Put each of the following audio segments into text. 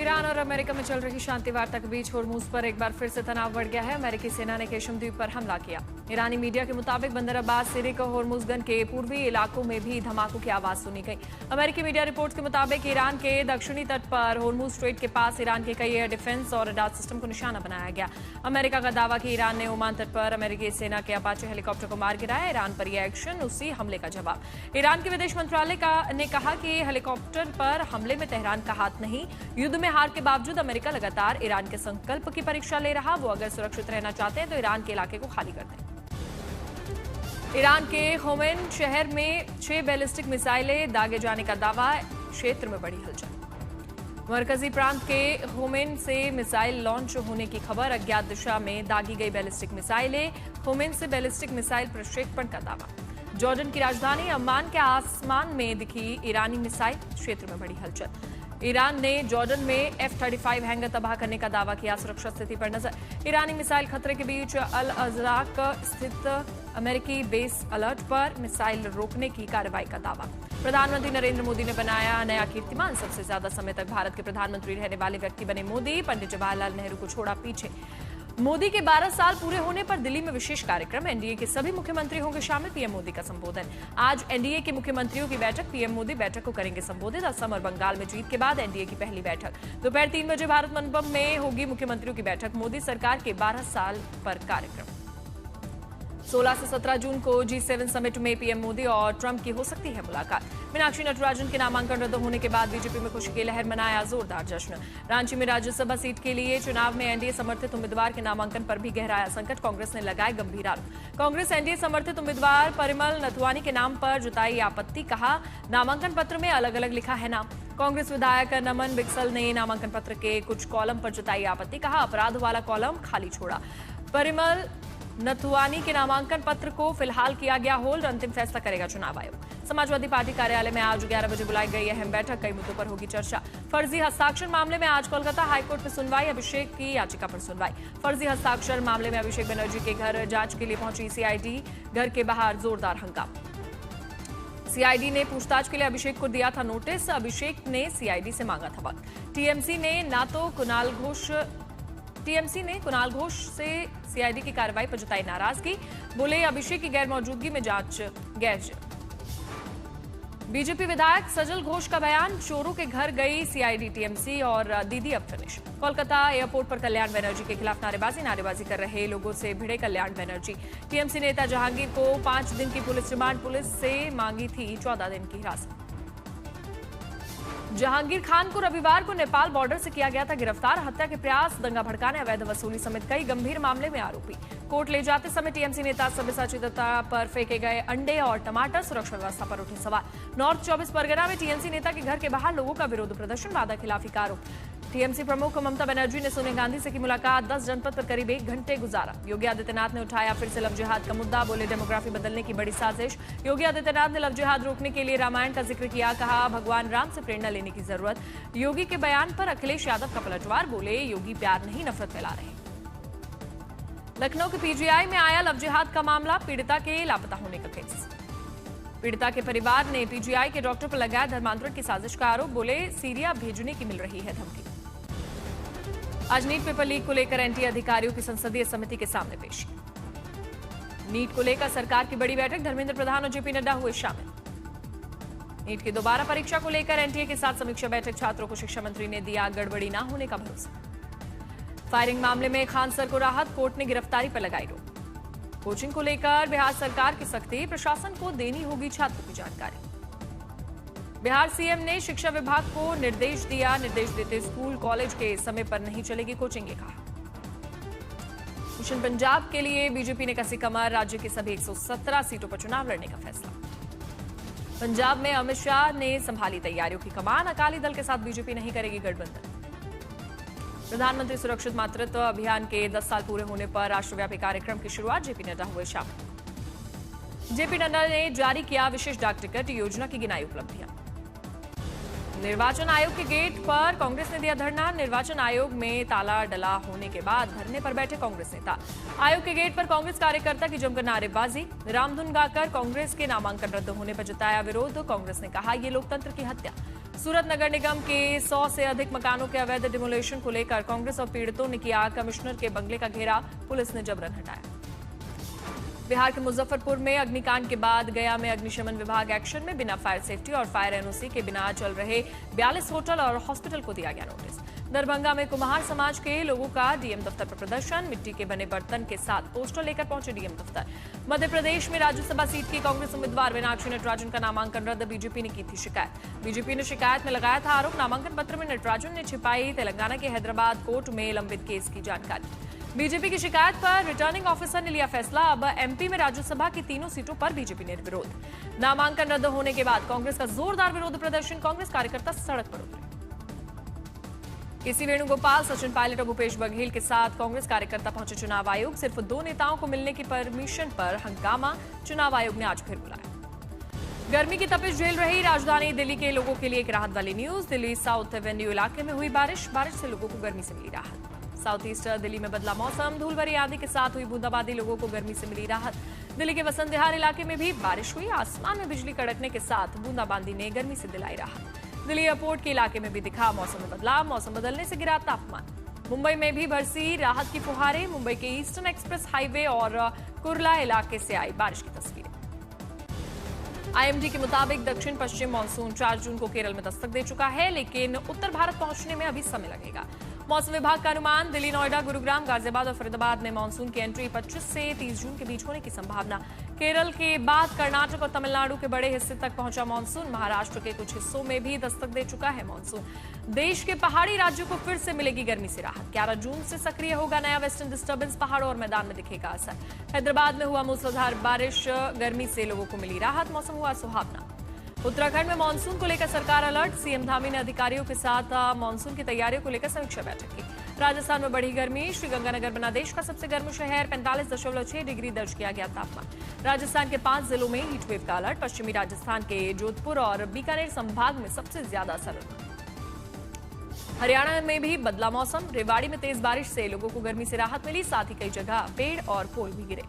Iran और America में चल रही शांति वार्ता के बीच होर्मुज पर एक बार फिर से तनाव बढ़ गया है। अमेरिकी सेना ने केशम द्वीप पर हमला किया। ईरानी मीडिया के मुताबिक बंदर अब्बास, सिरिक और होर्मुजगन के पूर्वी इलाकों में भी धमाकों की आवाज सुनी गई। अमेरिकी मीडिया रिपोर्ट्स के मुताबिक ईरान के दक्षिणी तट पर होर्मुज स्ट्रेट के पास ईरान के कई एयर डिफेंस और रडार सिस्टम को निशाना बनाया गया। अमेरिका का दावा कि ईरान ने ओमान तट पर अमेरिकी सेना के अपाचे हेलीकॉप्टर को मार गिराया। ईरान पर यह एक्शन उसी हमले का जवाब। ईरान के विदेश मंत्रालय ने कहा कि हेलीकॉप्टर पर हमले में तेहरान का हाथ नहीं। युद्ध में हार के बावजूद अमेरिका लगातार ईरान के संकल्प की परीक्षा ले रहा। वो अगर सुरक्षित रहना चाहते हैं तो ईरान के इलाके को खाली कर दें। ईरान के होमेन शहर में 6 बैलिस्टिक मिसाइलें दागे जाने का दावा। क्षेत्र में बड़ी हलचल। मरकजी प्रांत के होमेन से मिसाइल लॉन्च होने की खबर। अज्ञात दिशा में दागी गई बैलिस्टिक मिसाइलें। होमेन से बैलिस्टिक मिसाइल प्रक्षेपण का दावा। जॉर्डन की राजधानी अम्मान के आसमान में दिखी ईरानी मिसाइल। क्षेत्र में बड़ी हलचल। ईरान ने जॉर्डन में F-35 हैंगर तबाह करने का दावा किया। सुरक्षा स्थिति पर नजर। ईरानी मिसाइल खतरे के बीच अल अजराक स्थित अमेरिकी बेस अलर्ट पर मिसाइल रोकने की कार्रवाई का दावा। प्रधानमंत्री नरेंद्र मोदी ने बनाया नया कीर्तिमान। सबसे ज्यादा समय तक भारत के प्रधानमंत्री रहने वाले व्यक्ति बने मोदी। पंडित जवाहरलाल नेहरू को छोड़ा पीछे। मोदी के 12 साल पूरे होने पर दिल्ली में विशेष कार्यक्रम। एनडीए के सभी मुख्यमंत्री होंगे शामिल। पीएम मोदी का संबोधन। आज एनडीए के मुख्यमंत्रियों की बैठक। पीएम मोदी बैठक को करेंगे संबोधित। असम और बंगाल में जीत के बाद एनडीए की पहली बैठक। दोपहर 3 बजे भारत मंडपम में होगी मुख्यमंत्रियों की बैठक। मोदी सरकार के 12 साल पर कार्यक्रम। 16 से 17 जून को G7 समिट में पीएम मोदी और ट्रंप की हो सकती है मुलाकात। मीनाक्षी नटराजन के नामांकन रद्द होने के बाद बीजेपी में खुशी की लहर। मनाया जोरदार जश्न। रांची में राज्यसभा सीट के लिए चुनाव में एनडीए समर्थित उम्मीदवार के नामांकन पर भी गहराया संकट। कांग्रेस ने लगाए गंभीर आरोप। कांग्रेस एनडीए समर्थित उम्मीदवार परिमल नथवानी के नाम पर जताई आपत्ति। कहा, नामांकन पत्र में अलग अलग लिखा है नाम। कांग्रेस विधायक नमन बिक्सल ने नामांकन पत्र के कुछ कॉलम पर जताई आपत्ति। कहा, अपराध वाला कॉलम खाली छोड़ा। परिमल नथवानी के नामांकन पत्र को फिलहाल किया गया होल्ड। अंतिम फैसला करेगा चुनाव आयोग। समाजवादी पार्टी कार्यालय में आज 11 बजे बुलाई गई अहम बैठक। कई मुद्दों पर होगी चर्चा। फर्जी हस्ताक्षर मामले में आज कोलकाता हाईकोर्ट में सुनवाई। अभिषेक की याचिका पर सुनवाई। फर्जी हस्ताक्षर मामले में अभिषेक बनर्जी के घर जांच के लिए पहुंची सीआईडी। घर के बाहर जोरदार हंगामा। सीआईडी ने पूछताछ के लिए अभिषेक को दिया था नोटिस। अभिषेक ने सीआईडी से मांगा था वक्त। टीएमसी ने कुणाल घोष से सीआईडी की कार्रवाई पर जताई नाराजगी। बोले, अभिषेक की गैर मौजूदगी में जांच गैर। बीजेपी विधायक सजल घोष का बयान। चोरों के घर गई सीआईडी टीएमसी और दीदी अब फिनिश। कोलकाता एयरपोर्ट पर कल्याण बनर्जी के खिलाफ नारेबाजी कर रहे लोगों से भिड़े कल्याण बनर्जी। टीएमसी नेता जहांगीर को 5 दिन की पुलिस रिमांड। पुलिस से मांगी थी 14 दिन की हिरासत। जहांगीर खान को रविवार को नेपाल बॉर्डर से किया गया था गिरफ्तार। हत्या के प्रयास, दंगा भड़काने, अवैध वसूली समेत कई गंभीर मामले में आरोपी। कोर्ट ले जाते समय टीएमसी नेता सब्यसाची दत्ता पर फेंके गए अंडे और टमाटर। सुरक्षा व्यवस्था पर उठे सवाल। नॉर्थ 24 परगना में टीएमसी नेता के घर के बाहर लोगों का विरोध प्रदर्शन। वादा खिलाफी का आरोप। टीएमसी प्रमुख ममता बनर्जी ने सोनिया गांधी से की मुलाकात। 10 जनपद पर करीब 1 घंटे गुजारा। योगी आदित्यनाथ ने उठाया फिर से लव जिहाद का मुद्दा। बोले, डेमोग्राफी बदलने की बड़ी साजिश। योगी आदित्यनाथ ने लव जिहाद रोकने के लिए रामायण का जिक्र किया। कहा, भगवान राम से प्रेरणा लेने की जरूरत। योगी के बयान पर अखिलेश यादव का पलटवार। बोले, योगी प्यार नहीं नफरत फैला रहे। लखनऊ के पीजीआई में आया लव जिहाद का मामला। पीड़िता के लापता होने का केस। पीड़िता के परिवार ने पीजीआई के डॉक्टर पर लगाया धर्मांतरण की साजिश का आरोप। बोले, सीरिया भेजने की मिल रही है धमकी। आज नीट पेपर लीक को लेकर एनटीए अधिकारियों की संसदीय समिति के सामने पेशी। नीट को लेकर सरकार की बड़ी बैठक। धर्मेंद्र प्रधान और जेपी नड्डा हुए शामिल। नीट की दोबारा परीक्षा को लेकर एनटीए के साथ समीक्षा बैठक। छात्रों को शिक्षा मंत्री ने दिया गड़बड़ी न होने का भरोसा। फायरिंग मामले में खान सर को राहत। कोर्ट ने गिरफ्तारी पर लगाई रोक। कोचिंग को लेकर बिहार सरकार की सख्ती। प्रशासन को देनी होगी छात्रों की जानकारी। बिहार सीएम ने शिक्षा विभाग को निर्देश दिया। निर्देश देते स्कूल कॉलेज के समय पर नहीं चलेगी कोचिंग, कहा। मिशन पंजाब के लिए बीजेपी ने कसी कमर। राज्य की सभी 117 सीटों पर चुनाव लड़ने का फैसला। पंजाब में अमित शाह ने संभाली तैयारियों की कमान। अकाली दल के साथ बीजेपी नहीं करेगी गठबंधन। प्रधानमंत्री सुरक्षित मातृत्व अभियान के 10 साल पूरे होने पर राष्ट्रव्यापी कार्यक्रम की शुरुआत। जेपी नड्डा हुए शामिल। जेपी नड्डा ने जारी किया विशेष डाक टिकट योजना की गिनाई उपलब्धियां। निर्वाचन आयोग के गेट पर कांग्रेस ने दिया धरना। निर्वाचन आयोग में ताला डला होने के बाद धरने पर बैठे कांग्रेस नेता। आयोग के गेट पर कांग्रेस कार्यकर्ता की जमकर नारेबाजी। रामधुन गाकर कांग्रेस के नामांकन रद्द होने पर जताया विरोध। कांग्रेस ने कहा, ये लोकतंत्र की हत्या। सूरत नगर निगम के 100 से अधिक मकानों के अवैध डिमोलेशन को लेकर कांग्रेस और पीड़ितों ने किया कमिश्नर के बंगले का घेरा, पुलिस ने जबरन हटाया। बिहार के मुजफ्फरपुर में अग्निकांड के बाद गया में अग्निशमन विभाग एक्शन में, बिना फायर सेफ्टी और फायर एनओसी के बिना चल रहे 42 होटल और हॉस्पिटल को दिया गया नोटिस। दरभंगा में कुम्हार समाज के लोगों का डीएम दफ्तर पर प्रदर्शन, मिट्टी के बने बर्तन के साथ पोस्टर लेकर पहुंचे डीएम दफ्तर। मध्य प्रदेश में राज्यसभा सीट की कांग्रेस उम्मीदवार मीनाक्षी नटराजन का नामांकन रद्द, बीजेपी ने की थी शिकायत। बीजेपी ने शिकायत में लगाया था आरोप, नामांकन पत्र में नटराजन ने छिपाई तेलंगाना के हैदराबाद कोर्ट में लंबित केस की जानकारी। बीजेपी की शिकायत पर रिटर्निंग ऑफिसर ने लिया फैसला, अब एमपी में राज्यसभा की तीनों सीटों पर बीजेपी ने विरोध। नामांकन रद्द होने के बाद कांग्रेस का जोरदार विरोध प्रदर्शन, कांग्रेस कार्यकर्ता सड़क पर उतरे। केसी वेणुगोपाल, सचिन पायलट और भूपेश बघेल के साथ कांग्रेस कार्यकर्ता पहुंचे चुनाव आयोग, सिर्फ 2 नेताओं को मिलने की परमिशन पर हंगामा, चुनाव आयोग ने आज फिर बुलाया। गर्मी की तपिश झेल रही राजधानी दिल्ली के लोगों के लिए एक राहत वाली न्यूज, दिल्ली साउथ एवेन्यू इलाके में हुई बारिश से लोगों को गर्मी से मिली राहत। साउथ ईस्ट दिल्ली में बदला मौसम, धूल भरी आंधी के साथ हुई बूंदाबांदी, लोगों को गर्मी से मिली राहत। दिल्ली के वसंत विहार इलाके में भी बारिश हुई, आसमान में बिजली कड़कने के साथ बूंदाबांदी ने गर्मी से दिलाई राहत। दिल्ली एयरपोर्ट के इलाके में भी दिखा मौसम में बदलाव, मौसम बदलने से गिरा तापमान। मुंबई में भी बरसी राहत की फुहारें, मुंबई के ईस्टर्न एक्सप्रेस हाईवे और कुर्ला इलाके से आई बारिश की तस्वीरें। आईएमडी के मुताबिक दक्षिण पश्चिम मानसून 4 जून को केरल में दस्तक दे चुका है, लेकिन उत्तर भारत पहुंचने में अभी समय लगेगा। मौसम विभाग का अनुमान, दिल्ली, नोएडा, गुरुग्राम, गाजियाबाद और फरीदाबाद में मानसून की एंट्री 25 से 30 जून के बीच होने की संभावना। केरल के बाद कर्नाटक और तमिलनाडु के बड़े हिस्से तक पहुंचा मानसून, महाराष्ट्र के कुछ हिस्सों में भी दस्तक दे चुका है मानसून। देश के पहाड़ी राज्यों को फिर से मिलेगी गर्मी से राहत, 11 जून से सक्रिय होगा नया वेस्टर्न डिस्टर्बेंस, पहाड़ों और मैदान में दिखेगा असर। हैदराबाद में हुआ मूसलाधार बारिश, गर्मी से लोगों को मिली राहत, मौसम हुआ सुहावना। उत्तराखंड में मानसून को लेकर सरकार अलर्ट, सीएम धामी ने अधिकारियों के साथ मानसून की तैयारियों को लेकर समीक्षा बैठक की। राजस्थान में बढ़ी गर्मी, श्रीगंगानगर बना देश का सबसे गर्म शहर, 45.6 डिग्री दर्ज किया गया तापमान। राजस्थान के 5 जिलों में हीटवेव का अलर्ट, पश्चिमी राजस्थान के जोधपुर और बीकानेर संभाग में सबसे ज्यादा असर। हरियाणा में भी बदला मौसम, रेवाड़ी में तेज बारिश से लोगों को गर्मी से राहत मिली, साथ ही कई जगह पेड़ और पोल भी गिरे।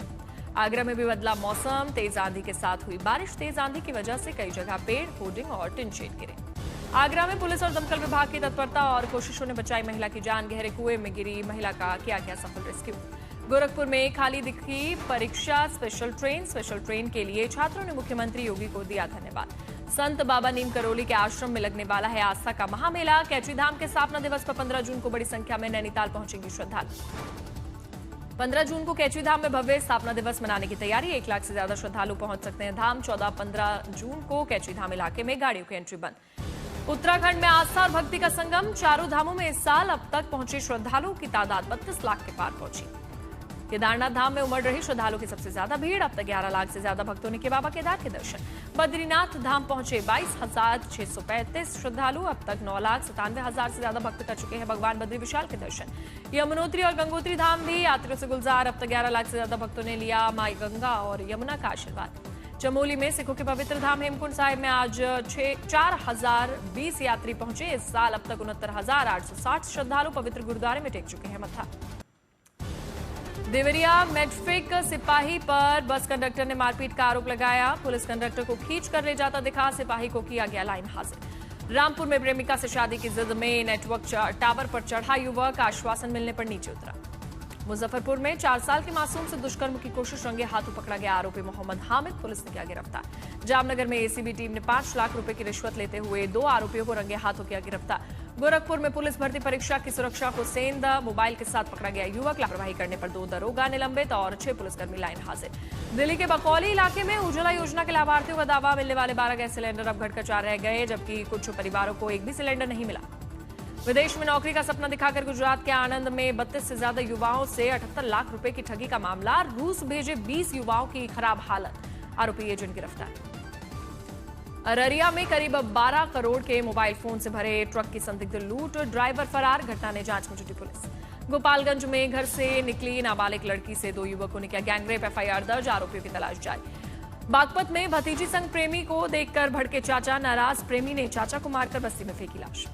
आगरा में भी बदला मौसम, तेज आंधी के साथ हुई बारिश, तेज आंधी की वजह से कई जगह पेड़, होर्डिंग और टिन शेड गिरे। आगरा में पुलिस और दमकल विभाग की तत्परता और कोशिशों ने बचाई महिला की जान, गहरे कुएं में गिरी महिला का किया गया सफल रेस्क्यू। गोरखपुर में खाली दिखी परीक्षा स्पेशल ट्रेन के लिए छात्रों ने मुख्यमंत्री योगी को दिया धन्यवाद। संत बाबा नीम करोली के आश्रम में लगने वाला है आस्था का महामेला, कैचीधाम के स्थापना दिवस पर 15 जून को बड़ी संख्या में नैनीताल पहुंचेंगी श्रद्धालु। 15 जून को कैचीधाम में भव्य स्थापना दिवस मनाने की तैयारी, 1 लाख से ज्यादा श्रद्धालु पहुंच सकते हैं धाम। 14-15 जून को कैचीधाम इलाके में गाड़ियों की एंट्री बंद। उत्तराखंड में आस्था और भक्ति का संगम, चारों धामों में इस साल अब तक पहुंचे श्रद्धालुओं की तादाद 32 लाख के पार पहुंची। केदारनाथ धाम में उमड़ रही श्रद्धालुओं की सबसे ज्यादा भीड़, अब तक 11 लाख से ज्यादा भक्तों ने किए बाबा केदार के दर्शन। बद्रीनाथ धाम पहुंचे 22,635 श्रद्धालु, अब तक 9,97,000 से ज्यादा भक्त कर चुके हैं भगवान बद्री विशाल के दर्शन। यमुनोत्री और गंगोत्री धाम भी यात्रियों से गुलजार, अब तक 11 लाख से ज्यादा भक्तों ने लिया माई गंगा और यमुना का आशीर्वाद। चमोली में सिखों के पवित्र धाम हेमकुंड साहिब में आज 4,020 यात्री पहुंचे। इस साल अब तक 69,860 श्रद्धालु पवित्र गुरुद्वारे में टेक चुके हैं मत्था। देवरिया मेट्रिक सिपाही पर बस कंडक्टर ने मारपीट का आरोप लगाया, पुलिस कंडक्टर को खींच कर ले जाता दिखा, सिपाही को किया गया लाइन हाजिर। रामपुर में प्रेमिका से शादी की जिद में नेटवर्क टावर पर चढ़ा युवक, आश्वासन मिलने पर नीचे उतरा। मुजफ्फरपुर में 4 साल की मासूम से दुष्कर्म की कोशिश, रंगे हाथों पकड़ा गया आरोपी मोहम्मद हामिद, पुलिस ने किया गिरफ्तार। जामनगर में एसीबी टीम ने 5 लाख रुपए की रिश्वत लेते हुए 2 आरोपियों को रंगे हाथों किया गिरफ्तार। गोरखपुर में पुलिस भर्ती परीक्षा की सुरक्षा को सेंध, मोबाइल के साथ पकड़ा गया युवक, लापरवाही करने पर 2 दरोगा निलंबित और 6 पुलिसकर्मी लाइन हाजिर। दिल्ली के बकौली इलाके में उज्ज्वला योजना के लाभार्थियों का दावा, मिलने वाले 12 गैस सिलेंडर अब घटकर 4 रह गए, जबकि कुछ परिवारों को एक भी सिलेंडर नहीं मिला। विदेश में नौकरी का सपना दिखाकर गुजरात के आणंद में 32 से ज्यादा युवाओं से 78 लाख रुपए की ठगी का मामला, रूस भेजे 20 युवाओं की खराब हालत, आरोपी एजेंट गिरफ्तार। अररिया में करीब 12 करोड़ के मोबाइल फोन से भरे ट्रक की संदिग्ध लूट, ड्राइवर फरार, घटना ने जांच में जुटी पुलिस। गोपालगंज में घर से निकली नाबालिग लड़की से 2 युवकों ने किया गैंगरेप, एफआईआर दर्ज, आरोपियों की तलाश जारी। बागपत में भतीजी संग प्रेमी को देखकर भड़के चाचा, नाराज प्रेमी ने चाचा को मारकर बस्ती में फेंकी लाश।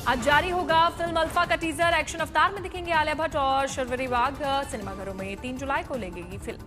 आज जारी होगा फिल्म अल्फा का टीजर, एक्शन अवतार में दिखेंगे आलिया भट्ट और शर्वरी वाघ, सिनेमाघरों में 3 जुलाई को लगेगी फिल्म।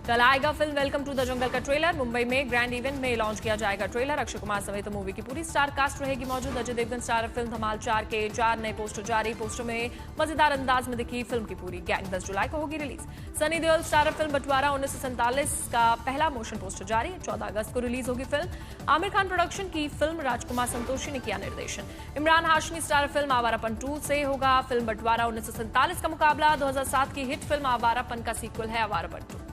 कल आएगा film welcome to the jungle का ट्रेलर। मुंबई में ग्रैंड इवेंट में लॉन्च किया जाएगा ट्रेलर। अक्षय कुमार समेत मूवी की पूरी स्टार कास्ट रहेगी मौजूद। अजय देवगन स्टार फिल्म धमाल 4 के 4 नए पोस्टर जारी। पोस्टर में मजेदार अंदाज में दिखी फिल्म की पूरी गैंग। 10 जुलाई को होगी release. Sunny Deol star film बंटवारा 1947 का पहला मोशन पोस्टर जारी। 14 अगस्त को रिलीज होगी फिल्म। आमिर खान प्रोडक्शन की फिल्म राजकुमार संतोषी ने किया निर्देशन। इमरान हाशमी स्टार फिल्म आवारापन 2 से होगा फिल्म बंटवारा 1947 का मुकाबला। 2007 की हिट फिल्म आवारापन का सीक्वल है आवारापन 2।